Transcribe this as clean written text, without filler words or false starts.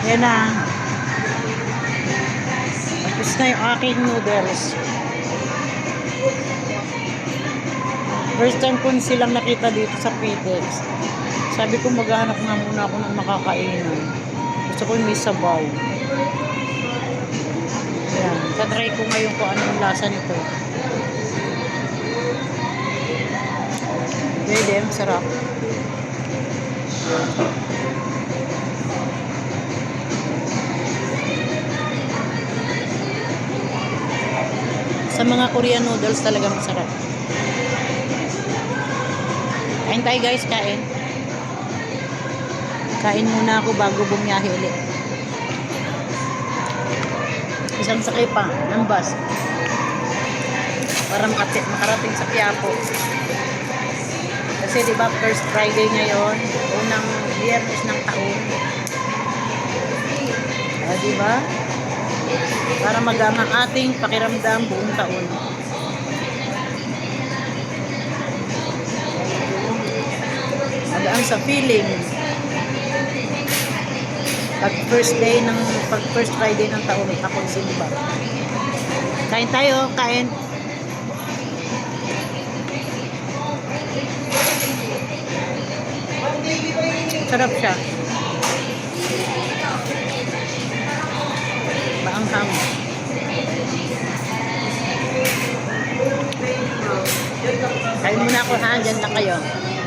Yan na. Tapos na yung aking noodles. First time ko silang nakita dito sa Pitex. Sabi ko maghahanap nga muna ako ng makakainan. Gusto ko yung may sabaw. Yan. Tatry ko ngayon kung anong lasa nito. Pwede, masarap. Sa mga Korean noodles talaga masarap. Kain tayo guys, kain. Kain muna ako bago bumiyahe ulit. Isang sakay pa ng bus. Para makarating sa Quiapo. Kasi diba first Friday ngayon, unang biyernes ng taon. Diba? Para magamang ating pakiramdam buong taon. Magaan sa feeling. Pag first Friday ng taon, ako simba. Kain tayo, kain. Sarap siya.